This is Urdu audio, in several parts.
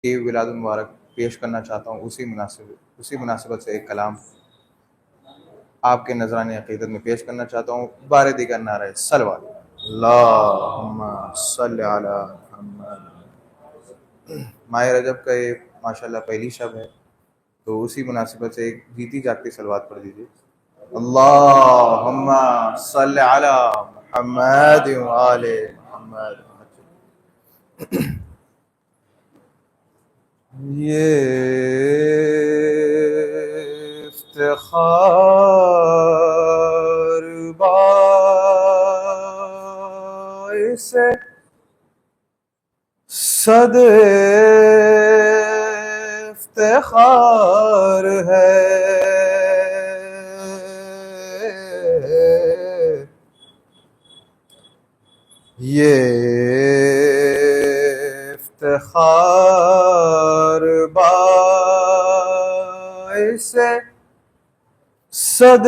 کی ولادت مبارک پیش کرنا چاہتا ہوں، اسی مناسبت سے ایک کلام آپ کے نذران عقیدت میں پیش کرنا چاہتا ہوں۔ بار دیگر نعرہ صلوات، اللہم صلی علی محمد۔ ماہ رجب کا یہ ماشاءاللہ پہلی شب ہے، تو اسی مناسبت سے ایک جیتی جاگتی صلوات پڑھ دیجیے۔ اللہم صلی علی محمد وآل محمد۔ یہ افتخار باعث صد افتخار ہے، یہ افتخار باعث صد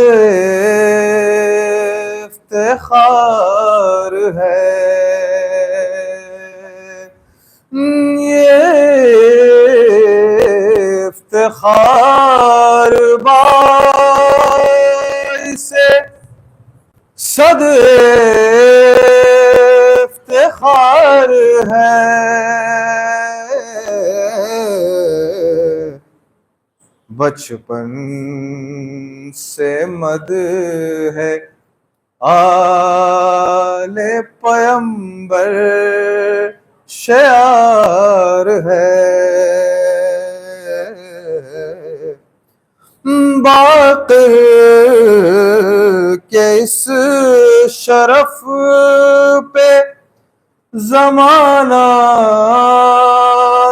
افتخار ہے، یہ افتخار باعث صد افتخار ہے، بچپن سے مد ہے آل پیمبر شعار ہے، باقر کے اس شرف پہ زمانہ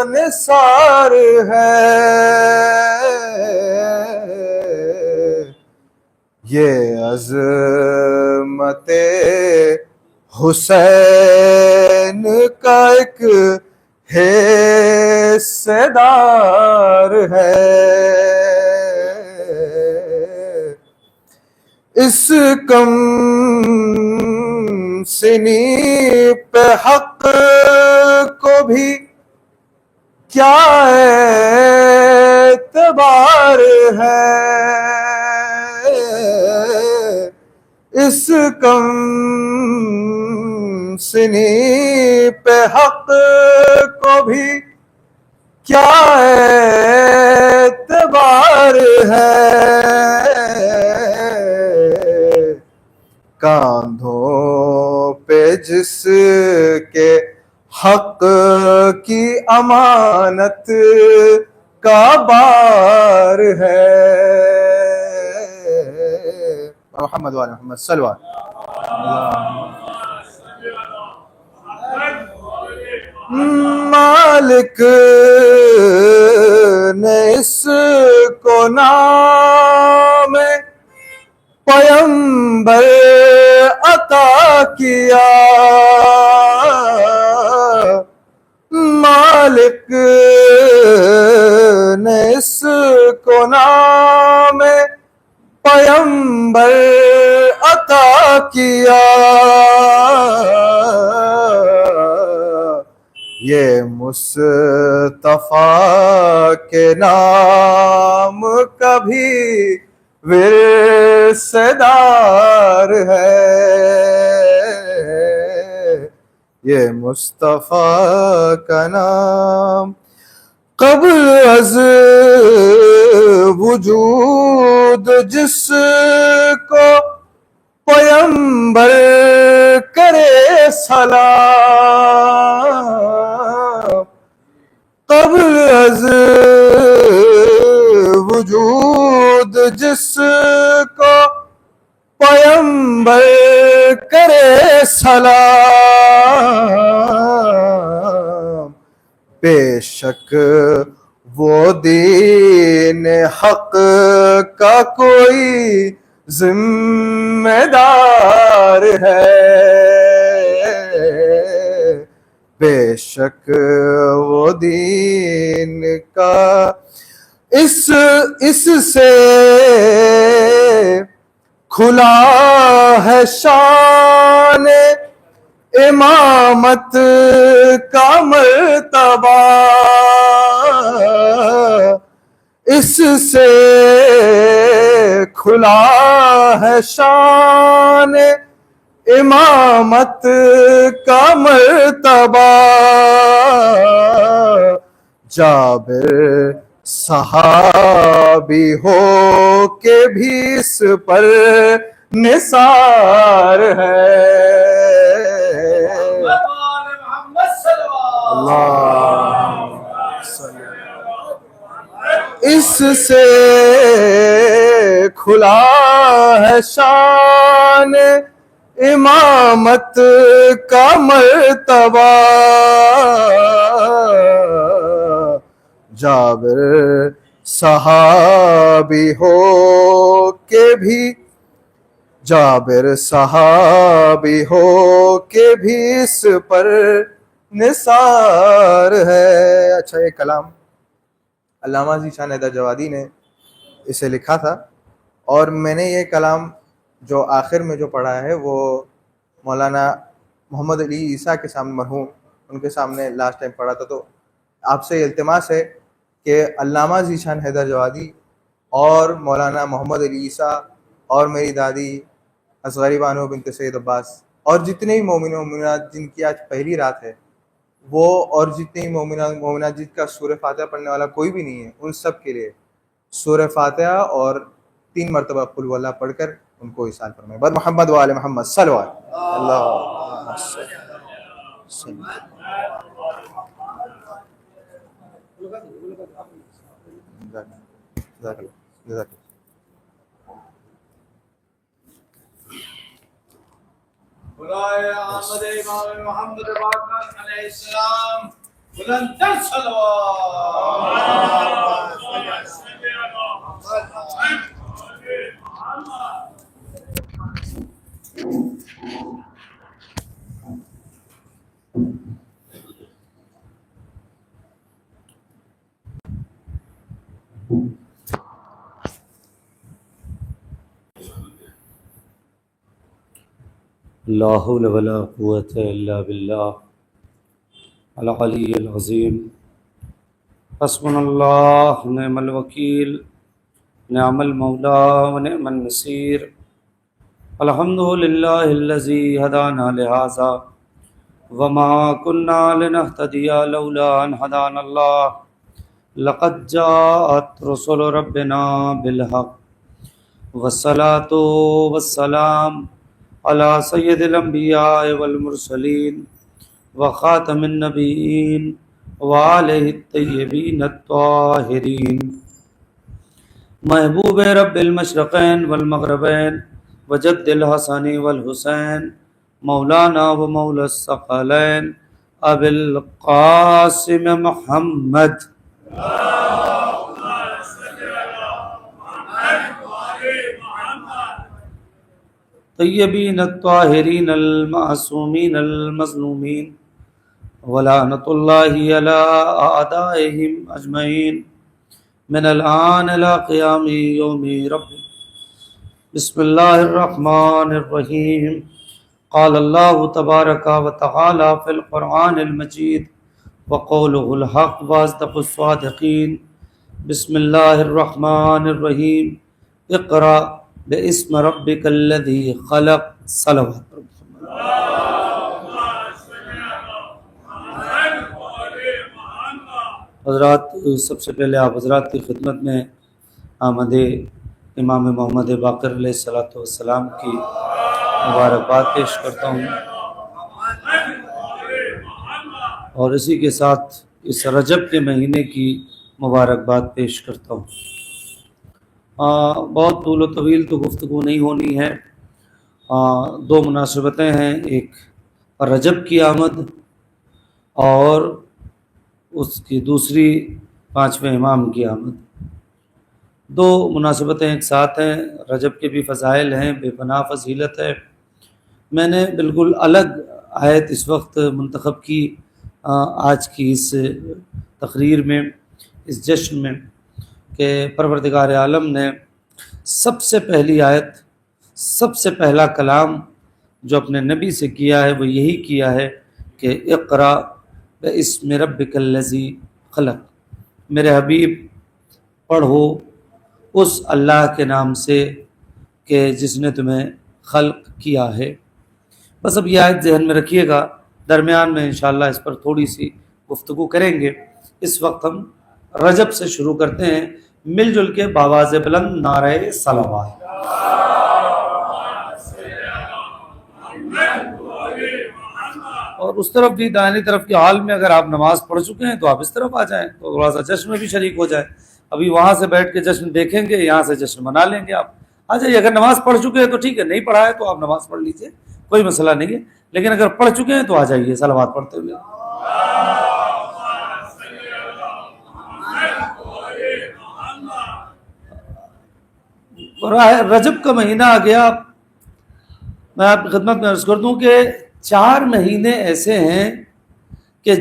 نثار ہے، یہ عظمت حسین کا ایک حصہ دار ہے، اس کم سنی پہ حق کو بھی کیا اعتبار ہے، اس کم سنی پہ حق کو بھی کیا اعتبار ہے، کاندھوں پہ جس کے حق کی امانت کا بار ہے، محمد وعلی محمد صلوات۔ مالک نے اس کو نام پیمبر عطا کیا، مالک نے اس کو نام پیمبر عطا کیا، یہ مصطفیٰ کے نام کا بھی ورثہ دار ہے، یہ مصطفیٰ کا نام قبل از وجود جس کو پیمبر کرے سلام، قبل از وجود جس کو پیمبر کرے سلام، بے شک وہ دین حق کا کوئی ذمہ دار ہے، بے شک وہ دین کا اس سے کھلا ہے شان امامت کا مرتبہ، اس سے کھلا ہے شان امامت کا مرتبہ، جابر صحابی ہو کے بھی اس پر نثار ہے۔ اس سے کھلا ہے شان امامت کا مرتبہ، جابر صحابی ہو کے بھی، جابر صحابی ہو کے بھی اس پر نثار ہے۔ اچھا، یہ کلام علامہ ذیشان حیدر جوادی نے اسے لکھا تھا، اور میں نے یہ کلام جو آخر میں جو پڑھا ہے وہ مولانا محمد علی عیسیٰ کے سامنے، مرحوم ان کے سامنے لاسٹ ٹائم پڑھا تھا۔ تو آپ سے التماس ہے کہ علامہ ذیشان حیدر جوادی اور مولانا محمد علی عیسیٰ اور میری دادی اصغری بانو بنت سید عباس اور جتنے بھی مومن و مومنات جن کی آج پہلی رات ہے، وہ اور جتنے ہی مومنات جن کا سورہ فاتحہ پڑھنے والا کوئی بھی نہیں ہے، ان سب کے لیے سورہ فاتحہ اور 3 مرتبہ قل ہو اللہ پڑھ کر ان کو احسان فرمائے۔ بر محمد و آل محمد صلی اللہ علیہ وسلم۔ خدائے آمد امام محمد باقر علیہ السلام، بلند تر صلوات۔ لا حول ولا قوة إلا بالله العلی العظیم۔ حسبنا اللہ نعم الوکیل، نعم المولا ونعم النصیر۔ الحمد للہ الذی ہدانا لہذا وما كنا لنهتدی لولا ان ہدانا اللہ، لقد جاءت رسل ربنا بالحق والصلاة والسلام علی سید الانبیاء والمرسلین وخاتم النبیین وآلہ الطیبین الطاہرین، محبوب رب المشرقین والمغربین وجد الحسن والحسین، مولانا و مولا الثقلین ابی القاسم محمد طیبین الطاہرین المعصومین المظلومین، ولعنۃ اللہ علی اعدائہم اجمعین من الآن الی قیام یوم رب۔ بسم اللہ الرحمن الرحیم۔ قال اللہ تبارک و تعالی فی القرآن المجید وقولہ الحق واصدق الصادقین۔ بسم اللہ الرحمن الرحیم۔ اقرأ باسم ربک الذی خلق۔ صلوات۔ حضرات، سب سے پہلے آپ حضرات کی خدمت میں آمد امام محمد باقر علیہ السلام کی مبارکباد پیش کرتا ہوں، اور اسی کے ساتھ اس رجب کے مہینے کی مبارکباد پیش کرتا ہوں۔ بہت طول و طویل تو گفتگو نہیں ہونی ہے، 2 مناسبتیں ہیں، ایک رجب کی آمد اور اس کی دوسری 5ویں امام کی آمد۔ 2 مناسبتیں ایک ساتھ ہیں، رجب کے بھی فضائل ہیں، بے پناہ فضیلت ہے۔ میں نے بالکل الگ آیت اس وقت منتخب کی آج کی اس تقریر میں، اس جشن میں، کہ پروردگار عالم نے سب سے پہلی آیت، سب سے پہلا کلام جو اپنے نبی سے کیا ہے وہ یہی کیا ہے کہ اقرأ باسم ربک الذی خلق۔ میرے حبیب پڑھو اس اللہ کے نام سے کہ جس نے تمہیں خلق کیا ہے۔ بس اب یہ آیت ذہن میں رکھیے گا، درمیان میں انشاءاللہ اس پر تھوڑی سی گفتگو کریں گے۔ اس وقت ہم رجب سے شروع کرتے ہیں، مل جل کے باواز بلند نعرہ صلوات۔ اور اس طرف بھی دائنی طرف کے حال میں اگر آپ نماز پڑھ چکے ہیں تو آپ اس طرف آ جائیں تو تھوڑا سا جشن میں بھی شریک ہو جائیں۔ ابھی وہاں سے بیٹھ کے جشن دیکھیں گے، یہاں سے جشن منا لیں گے، آپ آ جائیے۔ اگر نماز پڑھ چکے ہیں تو ٹھیک ہے، نہیں پڑھا ہے تو آپ نماز پڑھ لیجیے، کوئی مسئلہ نہیں ہے، لیکن اگر پڑھ چکے ہیں تو آ جائیے صلوات پڑھتے ہوئے۔ رجب کا مہینہ آ گیا، میں آپ کی خدمت میں عرض کر دوں کہ 4 مہینے ایسے ہیں کہ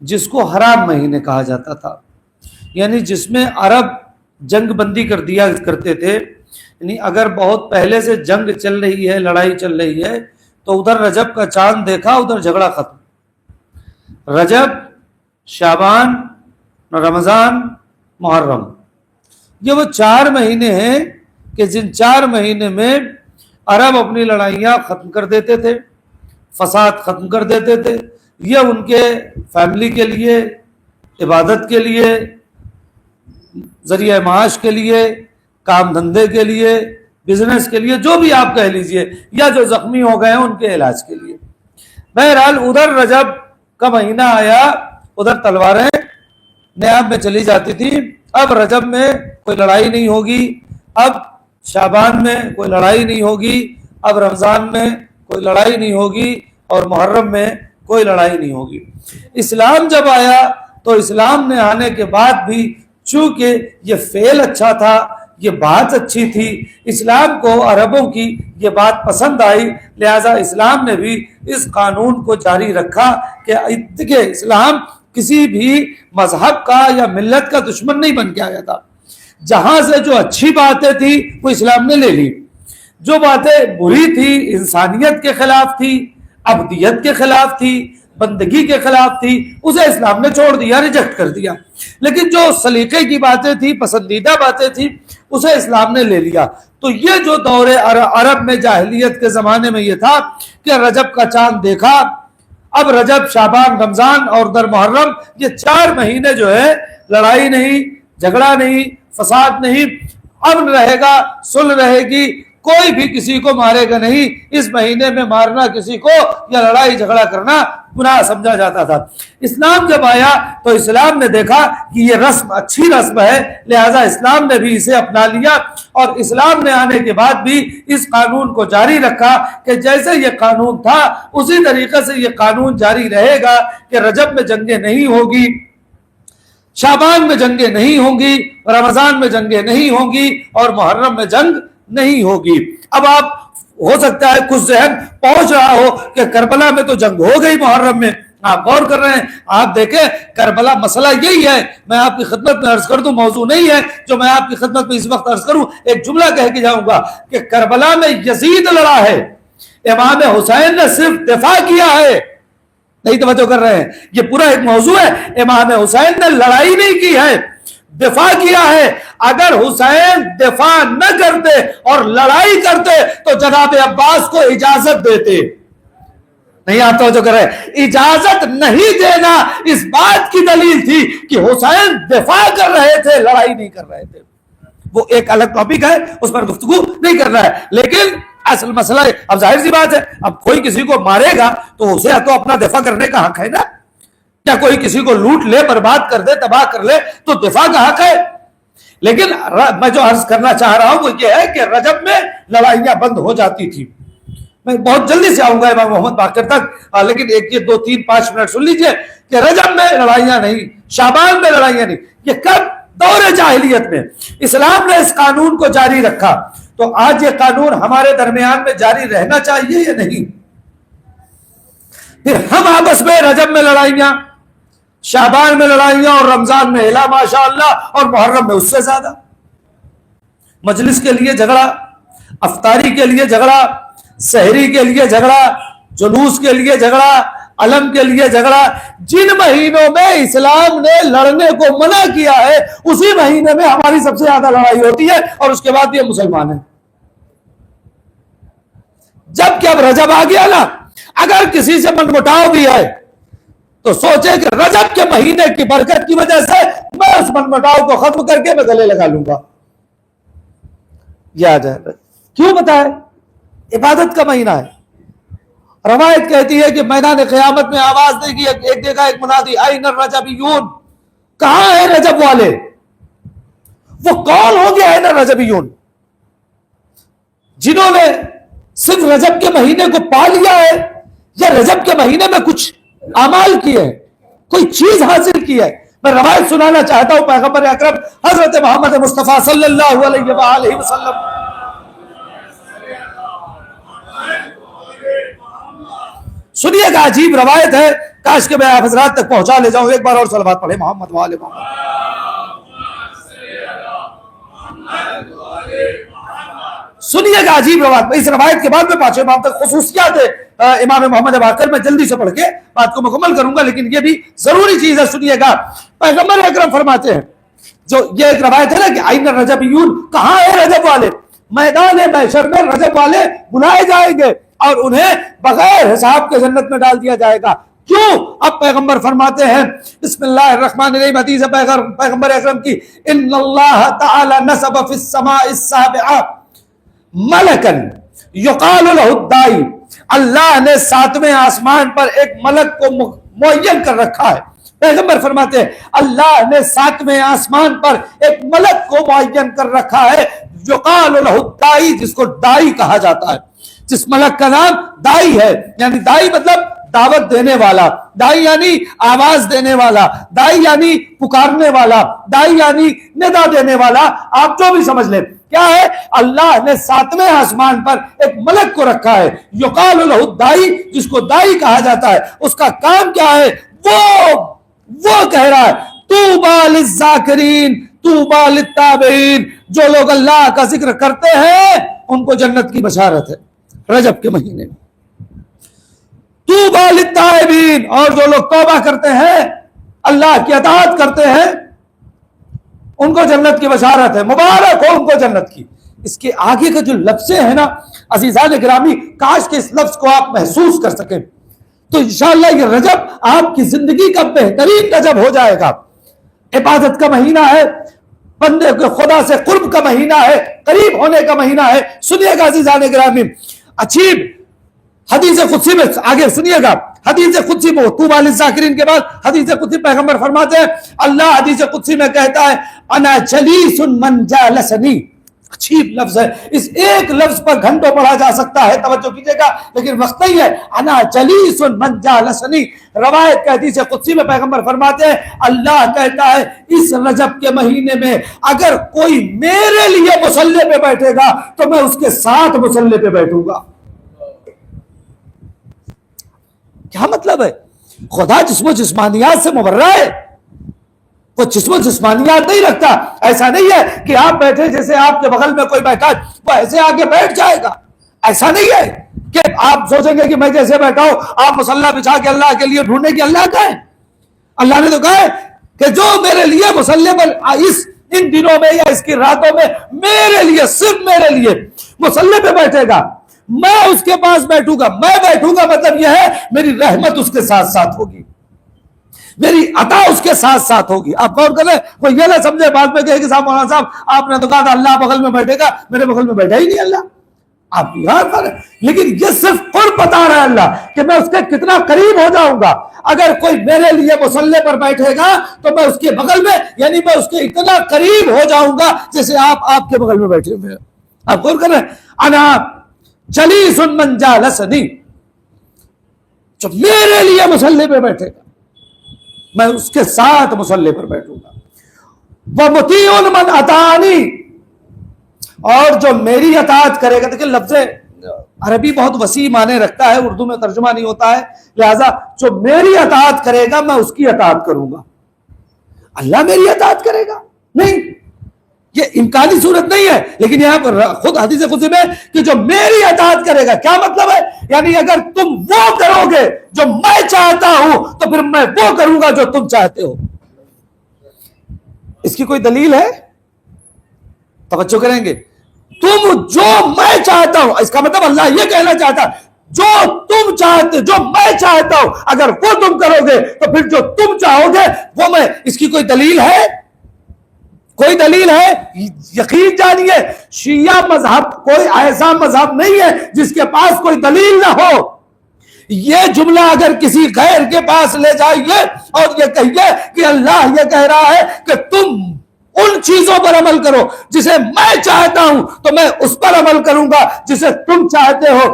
جس کو حرام مہینے کہا جاتا تھا، یعنی جس میں عرب جنگ بندی کر دیا کرتے تھے، یعنی اگر بہت پہلے سے جنگ چل رہی ہے، لڑائی چل رہی ہے، تو ادھر رجب کا چاند دیکھا، ادھر جھگڑا ختم۔ رجب، شعبان، رمضان، محرم، یہ وہ 4 مہینے ہیں کہ جن 4 مہینے میں عرب اپنی لڑائیاں ختم کر دیتے تھے، فساد ختم کر دیتے تھے۔ یہ ان کے فیملی کے لیے، عبادت کے لیے، ذریعہ معاش کے لیے، کام دھندے کے لیے، بزنس کے لیے، جو بھی آپ کہہ لیجئے، یا جو زخمی ہو گئے ہیں ان کے علاج کے لیے۔ بہرحال ادھر رجب کا مہینہ آیا، ادھر تلواریں نیاب میں چلی جاتی تھی۔ اب رجب میں کوئی لڑائی نہیں ہوگی، اب شعبان میں کوئی لڑائی نہیں ہوگی، اب رمضان میں کوئی لڑائی نہیں ہوگی، اور محرم میں کوئی لڑائی نہیں ہوگی۔ اسلام جب آیا تو اسلام نے آنے کے بعد بھی چونکہ یہ فعل اچھا تھا، یہ بات اچھی تھی، اسلام کو عربوں کی یہ بات پسند آئی، لہذا اسلام نے بھی اس قانون کو جاری رکھا کہ اسلام کسی بھی مذہب کا یا ملت کا دشمن نہیں بن کے آیا تھا۔ جہاں سے جو اچھی باتیں تھی وہ اسلام نے لے لی، جو باتیں بری تھی، انسانیت کے خلاف تھی، عبدیت کے خلاف تھی، بندگی کے خلاف تھی، اسے اسلام نے چھوڑ دیا، ریجیکٹ کر دیا۔ لیکن جو سلیقے کی باتیں تھی، پسندیدہ باتیں تھی، اسے اسلام نے لے لیا۔ تو یہ جو دور عرب میں جاہلیت کے زمانے میں یہ تھا کہ رجب کا چاند دیکھا، اب رجب، شعبان، رمضان اور در محرم، یہ 4 مہینے جو ہے لڑائی نہیں، جھگڑا نہیں، فساد نہیں، امن رہے گا، صلح رہے گی، کوئی بھی کسی کو مارے گا نہیں۔ اس مہینے میں مارنا کسی کو یا لڑائی جھگڑا کرنا گناہ سمجھا جاتا تھا۔ اسلام جب آیا تو اسلام نے دیکھا کہ یہ رسم اچھی رسم ہے، لہذا اسلام نے بھی اسے اپنا لیا، اور اسلام نے آنے کے بعد بھی اس قانون کو جاری رکھا کہ جیسے یہ قانون تھا اسی طریقے سے یہ قانون جاری رہے گا کہ رجب میں جنگیں نہیں ہوگی، شعبان میں جنگیں نہیں ہوں گی، رمضان میں جنگیں نہیں ہوں گی، اور محرم میں جنگ نہیں ہوگی۔ اب آپ ہو سکتا ہے کچھ ذہن پہنچ رہا ہو کہ کربلا میں تو جنگ ہو گئی، محرم میں آپ غور کر رہے ہیں۔ آپ دیکھیں کربلا، مسئلہ یہی ہے، میں آپ کی خدمت میں عرض کر دوں، موضوع نہیں ہے جو میں آپ کی خدمت میں اس وقت عرض کروں، ایک جملہ کہہ کے جاؤں گا کہ کربلا میں یزید لڑا ہے، امام حسین نے صرف دفاع کیا ہے۔ نہیں توجہ کر رہے ہیں، یہ پورا ایک موضوع ہے۔ امام حسین نے لڑائی نہیں کی ہے، دفاع کیا ہے۔ اگر حسین دفاع نہ کرتے اور لڑائی کرتے تو جناب عباس کو اجازت دیتے۔ نہیں آپ توجہ کر رہے، اجازت نہیں دینا اس بات کی دلیل تھی کہ حسین دفاع کر رہے تھے، لڑائی نہیں کر رہے تھے۔ وہ ایک الگ ٹاپک ہے، اس پر گفتگو نہیں کر رہا ہے، لیکن اصل مسئلہ ہے، اب ظاہر سی بات ہے، اب کوئی کسی کو مارے گا تو اسے تو اپنا دفاع کرنے کا حق ہے نا، یا کوئی کسی کو لوٹ لے، برباد کر دے، تباہ کر لے تو دفاع کا حق ہے۔ لیکن میں جو عرض کرنا چاہ رہا ہوں وہ یہ ہے کہ رجب میں لڑائیاں بند ہو جاتی تھی۔ میں بہت جلدی سے آؤں گا امام محمد باقر تک، لیکن ایک یہ 2 3 5 منٹ سن لیجئے کہ رجب میں لڑائیاں نہیں، شعبان میں لڑائیاں نہیں۔ یہ کب؟ دور جاہلیت میں اسلام نے اس قانون کو جاری رکھا۔ تو آج یہ قانون ہمارے درمیان میں جاری رہنا چاہیے یا نہیں؟ پھر ہم آپس میں رجب میں لڑائیاں، شعبان میں لڑائیاں، اور رمضان میں الا ماشاء اللہ، اور محرم میں اس سے زیادہ۔ مجلس کے لیے جھگڑا، افطاری کے لیے جھگڑا، سحری کے لیے جھگڑا، جلوس کے لیے جھگڑا، علم کے لیے جھگڑا. جن مہینوں میں اسلام نے لڑنے کو منع کیا ہے اسی مہینے میں ہماری سب سے زیادہ لڑائی ہوتی ہے اور اس کے بعد یہ مسلمان ہیں. جب کہ اب رجب آ گیا نا, اگر کسی سے من مٹاؤ بھی ہے تو سوچے کہ رجب کے مہینے کی برکت کی وجہ سے میں اس من مٹاؤ کو ختم کر کے میں گلے لگا لوں گا. یہ آ جائے کیوں بتائے؟ عبادت کا مہینہ ہے. روایت کہتی ہے کہ میدان قیامت میں آواز دے گی, ایک دیکھا ایک منادی, این الرجبیون, کہاں ہے رجب والے؟ وہ کون ہو گیا این الرجبیون؟ جنہوں نے صرف رجب کے مہینے کو پا لیا ہے یا رجب کے مہینے میں کچھ اعمال کیے ہیں, کوئی چیز حاصل کی ہے. میں روایت سنانا چاہتا ہوں پیغمبر اکرم حضرت محمد مصطفیٰ صلی اللہ علیہ وآلہ وسلم سنیے گا, عجیب روایت ہے, کاش کہ میں آپ حضرات تک پہنچا لے جاؤں. ایک بار اور صلوات پڑھیں محمد وآل محمد. سنیے گا عجیب روایت. اس روایت کے بعد میں پانچویں باب تک خصوصیات امام محمد باقر میں جلدی سے پڑھ کے بات کو مکمل کروں گا, لیکن یہ بھی ضروری چیز ہے. سنیے گا, پیغمبر اکرم فرماتے ہیں, جو یہ ایک روایت ہے نا کہ این الرجبیون, کہاں ہے رجب والے؟ میدان محشر میں رجب والے بلائے جائیں گے اور انہیں بغیر حساب کے جنت میں ڈال دیا جائے گا. کیوں؟ اب پیغمبر فرماتے ہیں بسم اللہ الرحمن الرحیم, حدیث پیغمبر اکرم کی, ان اللہ تعالی نصب فی السماء السابعہ ملکن یقال له الدائی, اللہ نے 7ویں آسمان پر ایک ملک کو معین کر رکھا ہے. پیغمبر فرماتے ہیں اللہ نے 7ویں آسمان پر ایک ملک کو معین کر رکھا ہے, یقال له الدائی, جس کو دائی کہا جاتا ہے. جس ملک کا نام دائی ہے, یعنی دائی مطلب دعوت دینے والا, دائی یعنی آواز دینے والا, دائی یعنی پکارنے والا, دائی یعنی ندا دینے والا, آپ جو بھی سمجھ لیں. کیا ہے؟ اللہ نے 7ویں آسمان پر ایک ملک کو رکھا ہے, یقال له الدائی, جس کو دائی کہا جاتا ہے. اس کا کام کیا ہے؟ وہ کہہ رہا ہے طوبی للذاکرین طوبی للتابعین, جو لوگ اللہ کا ذکر کرتے ہیں ان کو جنت کی بشارت ہے رجب کے مہینے میں. طوبی للتائبین, اور جو لوگ توبہ کرتے ہیں, اللہ کی اطاعت کرتے ہیں, ان کو جنت کی بشارت ہے, مبارک ہو ان کو جنت کی. اس کے آگے کا جو لفظیں ہیں نا عزیزان گرامی, کاش کہ اس لفظ کو آپ محسوس کر سکیں تو انشاءاللہ یہ رجب آپ کی زندگی کا بہترین رجب ہو جائے گا. عبادت کا مہینہ ہے, بندے کو خدا سے قرب کا مہینہ ہے, قریب ہونے کا مہینہ ہے. سنیے گا عزیزان گرامی, عجیب حدیث قدسی میں آگے سنیے گا, حدیث قدسی میں طوبی للذاکرین کے بعد حدیث قدسی پیغمبر فرماتے ہیں اللہ حدیث قدسی میں کہتا ہے انا جلیس من جالسنی. عجیب لفظ ہے, اس ایک لفظ پر گھنٹوں پڑھا جا سکتا ہے, توجہ کیجئے گا, لیکن وقت نہیں ہے. انا جلیس من جالسنی, روایت کا حدیث قدسی میں پیغمبر فرماتے ہیں اللہ کہتا ہے اس رجب کے مہینے میں اگر کوئی میرے لیے مصلی پہ بیٹھے گا تو میں اس کے ساتھ مصلی پہ بیٹھوں گا. کیا مطلب ہے؟ خدا جسم و جسمانیات سے مبرہ ہے, وہ جسم و جسمانیات نہیں رکھتا. ایسا نہیں ہے کہ آپ بیٹھے, جیسے آپ کے بغل میں کوئی بیٹھا وہ ایسے آگے بیٹھ جائے گا. ایسا نہیں ہے کہ آپ سوچیں گے کہ میں جیسے بیٹھا ہوں آپ مصلی بچھا کے اللہ کے لیے ڈھونڈنے کی. اللہ کا ہے, اللہ نے تو کہا ہے کہ جو میرے لیے مصلی پر ان دنوں میں یا اس کی راتوں میں میرے لیے, صرف میرے لیے مصلی پہ بیٹھے گا, میں اس کے پاس بیٹھوں گا. میں بیٹھوں گا مطلب یہ ہے میری رحمت اس کے ساتھ ساتھ ہوگی, میری عطا اس کے ساتھ ساتھ ہوگی. آپ غور کریں, کوئی یہ نہ سمجھے بعد میں کہے کہ صاحب مولانا صاحب آپ نے تو کہا تھا اللہ بغل میں بیٹھے گا, میرے بغل میں بیٹھا ہی نہیں اللہ. آپ یاد کریں, لیکن یہ صرف قرب بتا رہا ہے اللہ کہ میں اس کے کتنا قریب ہو جاؤں گا. اگر کوئی میرے لیے مصلی پر بیٹھے گا تو میں اس کے بغل میں, یعنی میں اس کے اتنا قریب ہو جاؤں گا جیسے آپ کے بغل میں بیٹھے ہوئے. آپ غور کریں, انا جلیس من جالسنی, جو میرے لیے مصلی پہ بیٹھے گا میں اس کے ساتھ مصلی پر بیٹھوں گا. وَمُطِیعٌ مَنْ أَطَاعَنِی, اور جو میری اطاعت کرے گا. دیکھیں لفظ عربی بہت وسیع معنی رکھتا ہے, اردو میں ترجمہ نہیں ہوتا ہے, لہذا جو میری اطاعت کرے گا میں اس کی اطاعت کروں گا. اللہ میری اطاعت کرے گا نہیں, یہ امکانی صورت نہیں ہے، لیکن یہاں پر خود حدیث قدسی میں کہ جو میری اطاعت کرے گا، کیا مطلب ہے؟ یعنی اگر تم وہ کرو گے جو میں چاہتا ہوں تو پھر میں وہ کروں گا جو تم چاہتے ہو۔ اس کی کوئی دلیل ہے؟ توجہ کریں گے، تم جو میں چاہتا ہوں، اس کا مطلب اللہ یہ کہنا چاہتا ہے جو تم چاہتے، جو میں چاہتا ہوں اگر وہ تم کرو گے تو پھر جو تم چاہو گے وہ میں۔ اس کی کوئی دلیل ہے؟ کوئی دلیل ہے؟ یقین جانیے شیعہ مذہب کوئی ایسا مذہب نہیں ہے جس کے پاس کوئی دلیل نہ ہو۔ یہ جملہ اگر کسی غیر کے پاس لے جائیے اور یہ کہیے کہ اللہ یہ کہہ رہا ہے کہ تم ان چیزوں پر عمل کرو جسے میں چاہتا ہوں تو میں اس پر عمل کروں گا جسے تم چاہتے ہو،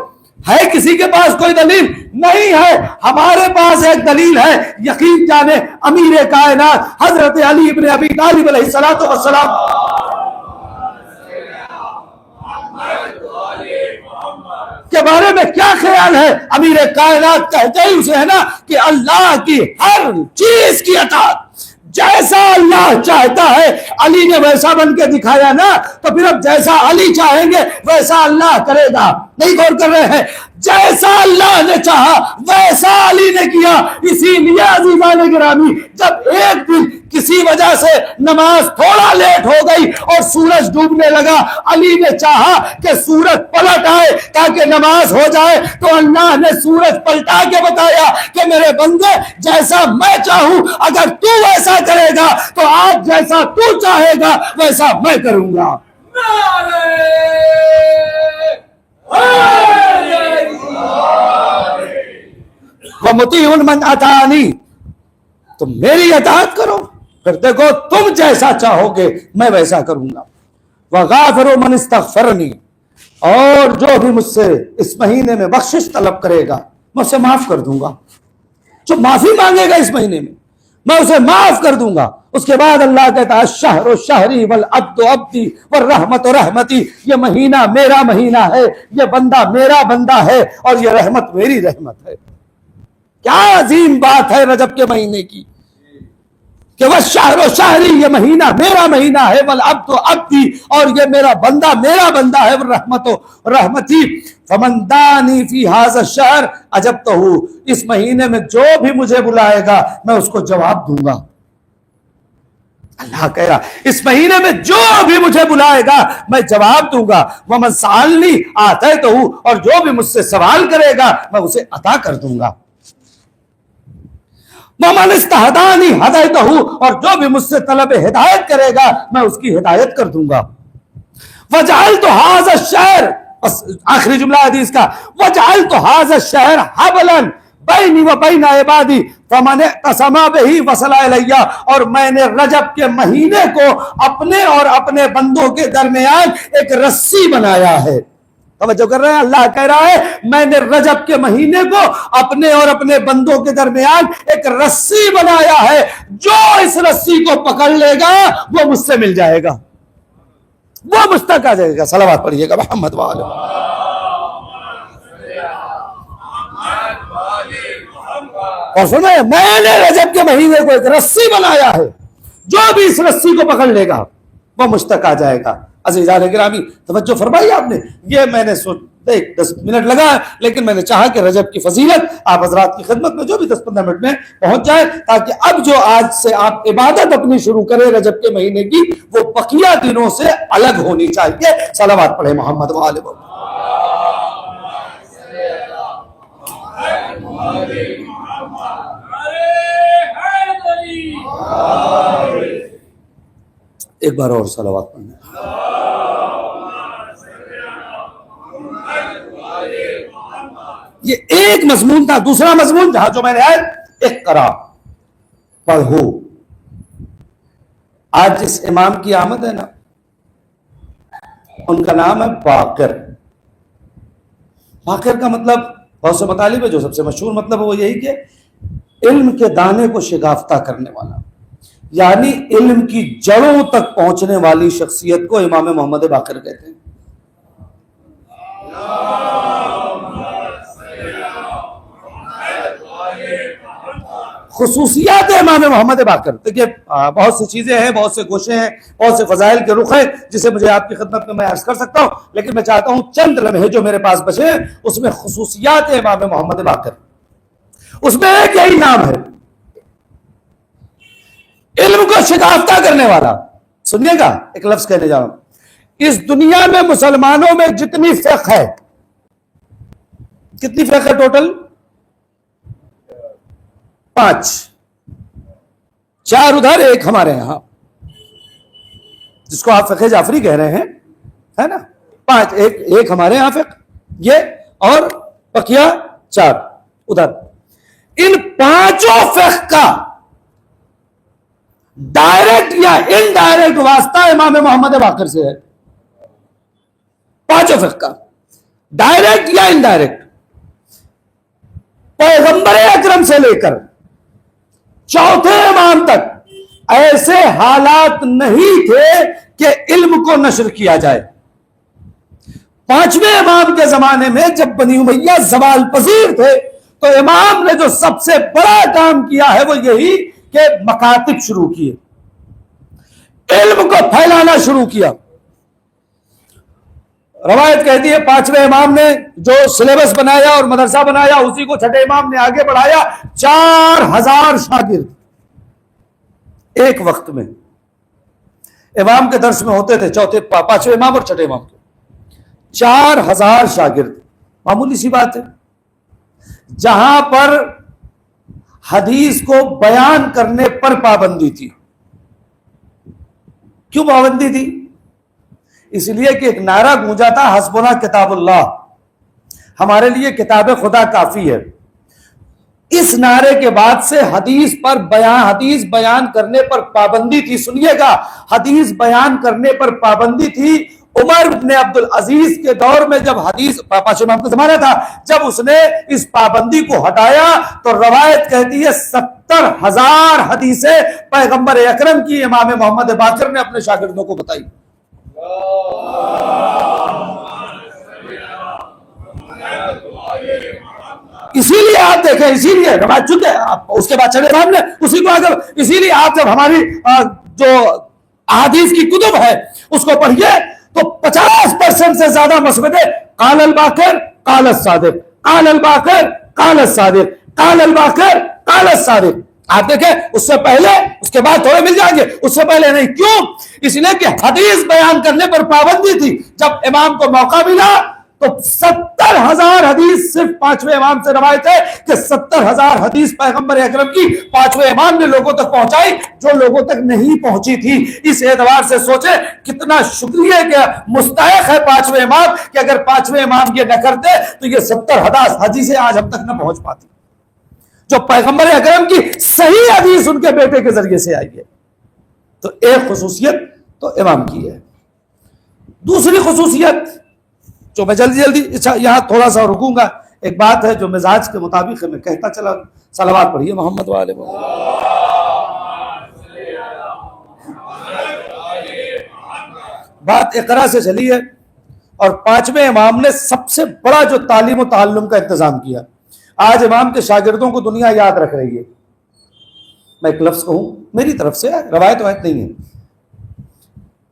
ہے کسی کے پاس کوئی دلیل؟ نہیں ہے۔ ہمارے پاس ایک دلیل ہے، یقین جانے امیر کائنات حضرت علی ابن ابی طالب علیہ الصلوۃ والسلام کے بارے میں کیا خیال ہے؟ امیر کائنات کہتے ہی اسے ہے نا کہ اللہ کی ہر چیز کی اطاعت، جیسا اللہ چاہتا ہے علی نے ویسا بن کے دکھایا نا، تو پھر اب جیسا علی چاہیں گے ویسا اللہ کرے گا۔ نہیں غور کر رہے ہیں؟ جیسا اللہ نے چاہا ویسا علی نے کیا۔ اسی لیے عزیزان گرامی جب ایک دن کسی وجہ سے نماز تھوڑا لیٹ ہو گئی اور سورج ڈوبنے لگا، علی نے چاہا کہ سورج پلٹ آئے تاکہ نماز ہو جائے، تو اللہ نے سورج پلٹا کے بتایا کہ میرے بندے جیسا میں چاہوں اگر تو ویسا کرے گا تو آج جیسا تو چاہے گا ویسا میں کروں گا۔ وَمُطِيعٌ مَنْ أَطَاعَنِي، تم میری اطاعت کرو، پھر دیکھو تم جیسا چاہو گے میں ویسا کروں گا۔ وَغَافِرُ مَنِ اسْتَغْفَرَنِي، اور جو بھی مجھ سے اس مہینے میں بخشش طلب کرے گا میں اسے معاف کر دوں گا۔ جو معافی مانگے گا اس مہینے میں اسے معاف کر دوں گا۔ اس کے بعد اللہ کہتا ہے الشہر شہری والعبد عبدی والرحمت رحمتی، یہ مہینہ میرا مہینہ ہے، یہ بندہ میرا بندہ ہے اور یہ رحمت میری رحمت ہے۔ کیا عظیم بات ہے رجب کے مہینے کی کہ والشہر شہری، یہ مہینہ میرا مہینہ ہے، والعبد عبدی، اور یہ میرا بندہ ہے، والرحمت رحمتی، فمن دانی فی ھذا الشہر اجبتہ، اس مہینے میں جو بھی مجھے بلائے گا میں اس کو جواب دوں گا۔ اللہ کہہ رہا اس مہینے میں جو بھی مجھے بلائے گا میں جواب دوں گا۔ ومن سألنی آتیتہ، اور جو بھی مجھ سے سوال کرے گا میں اسے عطا کر دوں گا۔ ومن استہدانی ہدیتہ، اور جو بھی مجھ سے طلب ہدایت کرے گا میں اس کی ہدایت کر دوں گا۔ وجعلت ھذا الشہر، آخری جملہ حدیث کا، وجعلت ھذا الشہر حبلا بینی و بین عبادی فمن اعتصم بہ وصل الی، اور میں نے رجب کے مہینے کو اپنے اور اپنے بندوں کے درمیان ایک رسی بنایا ہے۔ توجہ کر رہے ہیں؟ اللہ کہہ رہا ہے میں نے رجب کے مہینے کو اپنے اور اپنے بندوں کے درمیان ایک رسی بنایا ہے، جو اس رسی کو پکڑ لے گا وہ مجھ سے مل جائے گا، وہ مجھ تک آ جائے گا۔ صلوات پڑھیے گا محمد وآلہ۔ اور سنیں، میں نے رجب کے مہینے کو ایک رسی بنایا ہے، جو بھی اس رسی کو پکڑ لے گا وہ مجھ تک آ جائے گا۔ عزیزان گرامی توجہ فرمائی آپ نے، یہ میں نے 10 منٹ لگا ہے لیکن میں نے چاہا کہ رجب کی فضیلت آپ حضرات کی خدمت میں جو بھی 10-15 منٹ میں پہنچ جائے، تاکہ اب جو آج سے آپ عبادت اپنی شروع کریں رجب کے مہینے کی، وہ بقیہ دنوں سے الگ ہونی چاہیے۔ صلوات پڑھیں محمد وآلہ وسلم۔ ایک بار اور صلوات پڑھیں۔ یہ ایک مضمون تھا۔ دوسرا مضمون جہاں جو میں نے آئے اقرا، پڑھو۔ آج جس امام کی آمد ہے نا، ان کا نام ہے باقر۔ باقر کا مطلب بہت سے مطالب ہے، جو سب سے مشہور مطلب ہے وہ یہی کہ علم کے دانے کو شگافتہ کرنے والا، یعنی علم کی جڑوں تک پہنچنے والی شخصیت کو امام محمد باقر کہتے ہیں۔ خصوصیات امام محمد باقر. دیکھیے بہت سی چیزیں ہیں، بہت سے گوشے ہیں، بہت سے فضائل کے رخ ہیں جسے مجھے آپ کی خدمت میں عرض کر سکتا ہوں، لیکن میں چاہتا ہوں چند لمحے جو میرے پاس بچے ہیں اس میں خصوصیات امام محمد باقر. اس میں ایک یہی نام ہے، علم کو شکافتہ کرنے والا. سنیے گا ایک لفظ کہنے جا رہا ہوں. اس دنیا میں مسلمانوں میں جتنی فقہ ہے، کتنی فقہ ہے ٹوٹل؟ 5، 4 ادھر 1 ہمارے یہاں، جس کو آپ فقہ جعفری کہہ رہے ہیں، ہے نا. 5، ایک ہمارے یہاں فقہ یہ، اور بقیہ 4 ادھر. ان 5 فقہ کا ڈائریکٹ یا انڈائریکٹ واسطہ امام محمد باقر سے ہے. 5 فقہ کا ڈائریکٹ یا انڈائریکٹ پیغمبر اکرم سے لے کر چوتھے امام تک ایسے حالات نہیں تھے کہ علم کو نشر کیا جائے. 5ویں امام کے زمانے میں جب بنی امیہ زوال پذیر تھے تو امام نے جو سب سے بڑا کام کیا ہے وہ یہی کہ مکاتب شروع کیے، علم کو پھیلانا شروع کیا. روایت کہتی ہے 5ویں امام نے جو سلیبس بنایا اور مدرسہ بنایا اسی کو چھٹے امام نے آگے بڑھایا. 4000 شاگرد ایک وقت میں امام کے درس میں ہوتے تھے، 5ویں امام اور چھٹے امام کے. 4000 شاگرد معمولی سی بات ہے. جہاں پر حدیث کو بیان کرنے پر پابندی تھی. کیوں پابندی تھی؟ اس لیے کہ ایک نعرہ گونجا تھا حسبنا کتاب اللہ، ہمارے لیے کتاب خدا کافی ہے. اس نعرے کے بعد سے حدیث بیان کرنے پر پابندی تھی. سنیے گا، حدیث بیان کرنے پر پابندی تھی. عمر بن عبد العزیز کے دور میں جب حدیث 5 امام کا زمانہ تھا، جب اس نے اس پابندی کو ہٹایا تو روایت کہتی ہے 70,000 حدیثیں پیغمبر اکرم کی امام محمد باقر نے اپنے شاگردوں کو بتائی. اسی لیے آپ دیکھیں، اسی لیے روایت چکے اس کے بعد چلے امام نے اسی کو اگر، اسی لیے آپ جب ہماری جو احادیث کی کتب ہے اس کو پڑھیے تو 50% سے زیادہ مسودے قال الباقر قال الصادق، قال الباقر قال الصادق، قال الباقر قال الصادق. آپ دیکھیں اس سے پہلے، اس کے بعد تھوڑے مل جائیں گے، اس سے پہلے نہیں. کیوں؟ اس لیے کہ حدیث بیان کرنے پر پابندی تھی. جب امام کو موقع ملا تو 70,000 حدیث صرف 5ویں امام سے روایت ہے کہ 70,000 حدیث پیغمبر اکرم کی 5ویں امام نے لوگوں تک پہنچائی جو لوگوں تک نہیں پہنچی تھی. اس اعتبار سے سوچے کتنا شکریہ کہ مستحق ہے 5ویں امام کہ اگر 5ویں امام یہ نہ کرتے تو یہ 70,000 حدیثیں آج ہم تک نہ پہنچ پاتی، جو پیغمبر اکرم کی صحیح حدیث ان کے بیٹے کے ذریعے سے آئی ہے. تو ایک خصوصیت تو امام کی ہے. دوسری خصوصیت جو میں جلدی یہاں تھوڑا سا رکوں گا، ایک بات ہے جو مزاج کے مطابق میں کہتا چلا. صلوات پڑھیے محمد والے محمد. بات اقرا سے چلی ہے اور 5ویں امام نے سب سے بڑا جو تعلیم و تعلم کا انتظام کیا. آج امام کے شاگردوں کو دنیا یاد رکھ رہی ہے. میں ایک لفظ کہوں میری طرف سے، روایت نہیں ہے.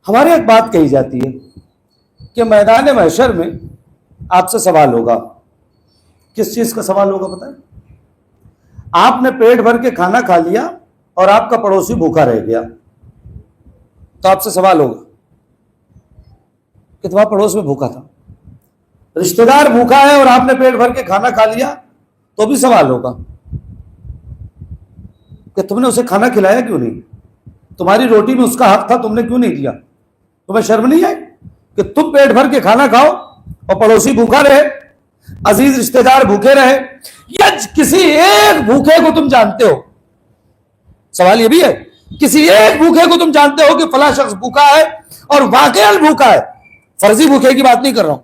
ہمارے ایک بات کہی جاتی ہے کہ میدان محشر میں آپ سے سوال ہوگا. کس چیز کا سوال ہوگا پتہ ہے؟ آپ نے پیٹ بھر کے کھانا کھا لیا اور آپ کا پڑوسی بھوکا رہ گیا تو آپ سے سوال ہوگا کہ تمہارا پڑوس میں بھوکا تھا. رشتہ دار بھوکا ہے اور آپ نے پیٹ بھر کے کھانا کھا لیا تو بھی سوال ہوگا کہ تم نے اسے کھانا کھلایا کیوں نہیں؟ تمہاری روٹی میں اس کا حق تھا، تم نے کیوں نہیں دیا؟ تمہیں شرم نہیں آئی کہ تم پیٹ بھر کے کھانا کھاؤ اور پڑوسی بھوکا رہے، عزیز رشتہ دار بھوکے رہے، یا کسی ایک بھوکے کو تم جانتے ہو؟ سوال یہ بھی ہے، کسی ایک بھوکے کو تم جانتے ہو کہ فلاں شخص بھوکا ہے اور واقعاً بھوکا ہے، فرضی بھوکے کی بات نہیں کر رہا ہوں،